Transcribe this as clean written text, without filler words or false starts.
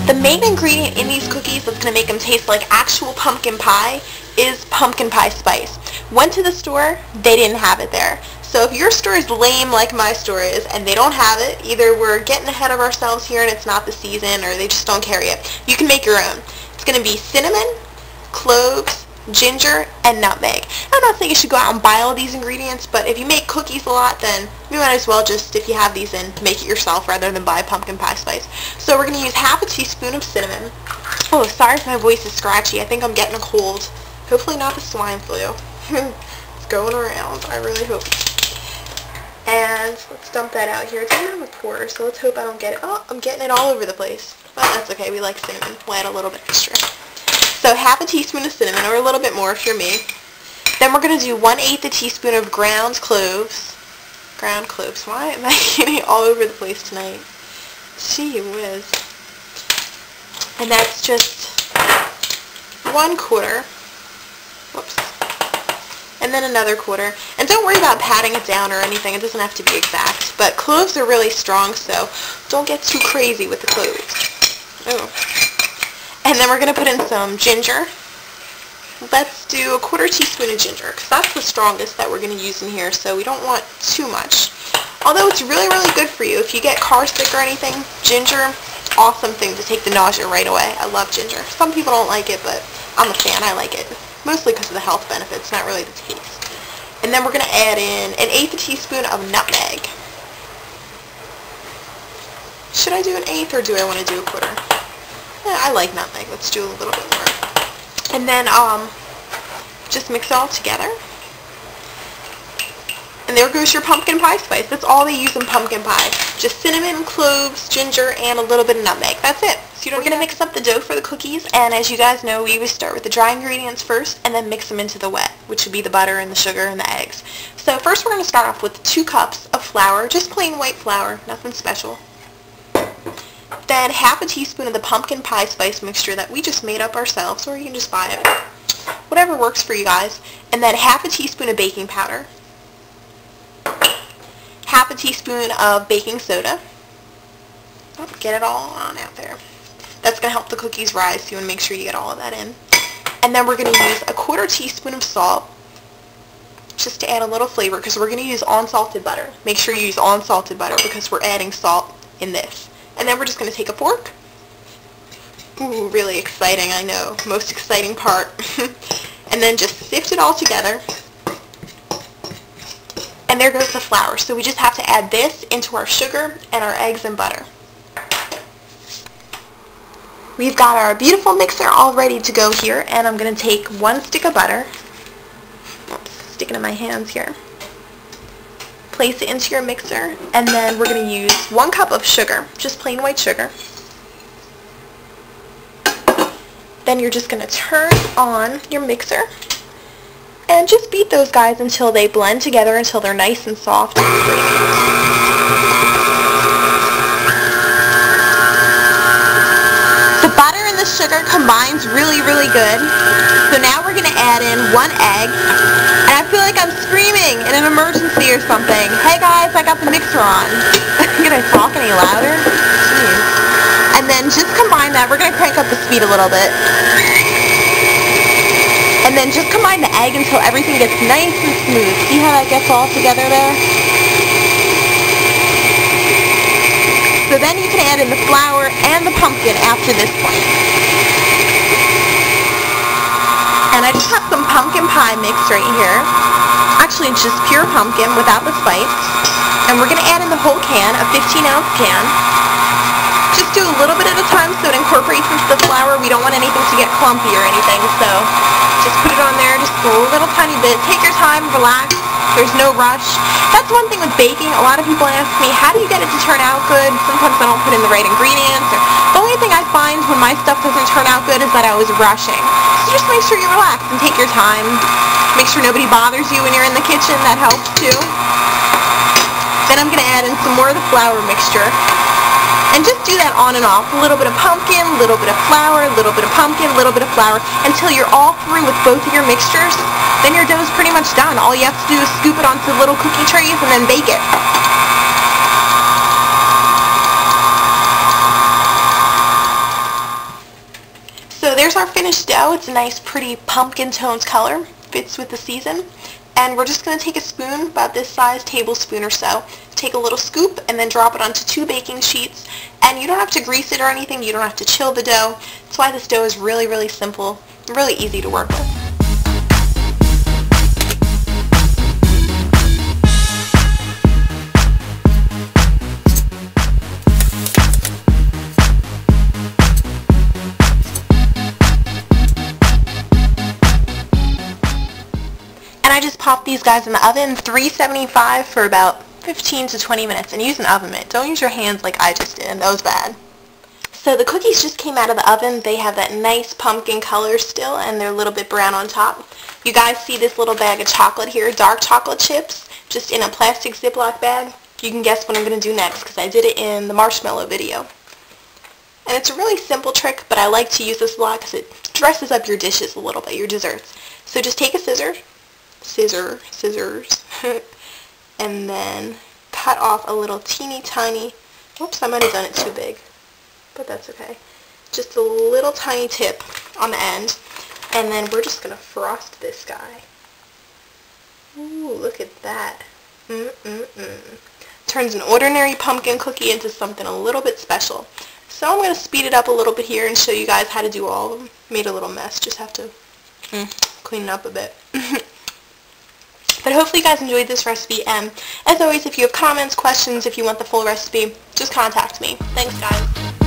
The main ingredient in these cookies that's going to make them taste like actual pumpkin pie is pumpkin pie spice. Went to the store, they didn't have it there. So if your store is lame like my store is and they don't have it, either we're getting ahead of ourselves here and it's not the season, or they just don't carry it. You can make your own. It's going to be cinnamon, cloves, ginger, and nutmeg. I'm not saying you should go out and buy all these ingredients, but if you make cookies a lot, then you might as well just, if you have these in, make it yourself rather than buy pumpkin pie spice. So we're going to use half a teaspoon of cinnamon. Oh, sorry if my voice is scratchy. I think I'm getting a cold. Hopefully not the swine flu. It's going around. I really hope. And let's dump that out here. It's in a quarter, so let's hope I don't get it. Oh, I'm getting it all over the place. Well, that's okay. We like cinnamon. We'll add a little bit extra. So half a teaspoon of cinnamon, or a little bit more if you're me. Then we're going to do 1/8 a teaspoon of ground cloves. Ground cloves. Why am I getting it all over the place tonight? Gee whiz. And that's just 1/4. Whoops. And then another quarter. And don't worry about patting it down or anything. It doesn't have to be exact. But cloves are really strong, so don't get too crazy with the cloves. Oh. And then we're going to put in some ginger. Let's do 1/4 teaspoon of ginger, because that's the strongest that we're going to use in here, so we don't want too much. Although it's really, really good for you. If you get car sick or anything, ginger, awesome thing to take the nausea right away. I love ginger. Some people don't like it, but I'm a fan. I like it. Mostly because of the health benefits, not really the taste. And then we're going to add in 1/8 a teaspoon of nutmeg. Should I do 1/8 or do I want to do 1/4? I like nutmeg. Let's do a little bit more. And then just mix it all together. And there goes your pumpkin pie spice. That's all they use in pumpkin pie. Just cinnamon, cloves, ginger, and a little bit of nutmeg. That's it. So we're going to mix up the dough for the cookies, and as you guys know, we always start with the dry ingredients first and then mix them into the wet, which would be the butter and the sugar and the eggs. So first we're going to start off with 2 cups of flour, just plain white flour, nothing special. Then half a teaspoon of the pumpkin pie spice mixture that we just made up ourselves, or you can just buy it. Whatever works for you guys. And then half a teaspoon of baking powder. Half a teaspoon of baking soda. Oh, get it all on out there. That's going to help the cookies rise, so you want to make sure you get all of that in. And then we're going to use 1/4 teaspoon of salt, just to add a little flavor, because we're going to use unsalted butter. Make sure you use unsalted butter, because we're adding salt in this. And then we're just going to take a fork. Ooh, really exciting, I know. Most exciting part. And then just sift it all together. And there goes the flour. So we just have to add this into our sugar and our eggs and butter. We've got our beautiful mixer all ready to go here. And I'm going to take 1 stick of butter. Oops, sticking in my hands here. Place it into your mixer, and then we're going to use 1 cup of sugar, just plain white sugar. Then you're just going to turn on your mixer and just beat those guys until they blend together, until they're nice and soft and creamy. The butter and the sugar combines really, really good. So now we're going to add in 1 egg. And I feel like I'm screaming in an emergency or something. Hey guys, I got the mixer on. Can I talk any louder? Jeez. And then just combine that. We're going to crank up the speed a little bit. And then just combine the egg until everything gets nice and smooth. See how that gets all together there? So then you can add in the flour and the pumpkin after this point. And I just have some pumpkin pie mix right here. Actually, it's just pure pumpkin without the spice. And we're going to add in the whole can, a 15-ounce can. Just do a little bit at a time so it incorporates into the flour. We don't want anything to get clumpy or anything, so just put it on there, just a little tiny bit. Take your time, relax. There's no rush. That's one thing with baking. A lot of people ask me, how do you get it to turn out good? Sometimes I don't put in the right ingredients. The only thing I find when my stuff doesn't turn out good is that I was rushing. So just make sure you relax and take your time. Make sure nobody bothers you when you're in the kitchen. That helps too. Then I'm going to add in some more of the flour mixture. And just do that on and off. A little bit of pumpkin, a little bit of flour, a little bit of pumpkin, a little bit of flour, until you're all through with both of your mixtures. Then your dough's pretty much done. All you have to do is scoop it onto little cookie trays and then bake it. there's our finished dough. It's a nice pretty pumpkin tones color. Fits with the season. And we're just going to take a spoon, about this size, tablespoon or so, take a little scoop and then drop it onto 2 baking sheets. And you don't have to grease it or anything. You don't have to chill the dough. That's why this dough is really, really simple, really easy to work with. And I just popped these guys in the oven, 375 for about 15 to 20 minutes. And use an oven mitt. Don't use your hands like I just did. That was bad. So the cookies just came out of the oven. They have that nice pumpkin color still, and they're a little bit brown on top. You guys see this little bag of chocolate here, dark chocolate chips, just in a plastic Ziploc bag. You can guess what I'm going to do next, because I did it in the marshmallow video. And it's a really simple trick, but I like to use this a lot because it dresses up your dishes a little bit, your desserts. So just take a scissors, and then cut off a little teeny tiny, oops, I might have done it too big, but that's okay. Just a little tiny tip on the end, and then we're just going to frost this guy. Ooh, look at that. Turns an ordinary pumpkin cookie into something a little bit special. So I'm going to speed it up a little bit here and show you guys how to do all of them. Made a little mess, just have to clean it up a bit. But hopefully you guys enjoyed this recipe, and as always, if you have comments, questions, if you want the full recipe, just contact me. Thanks, guys.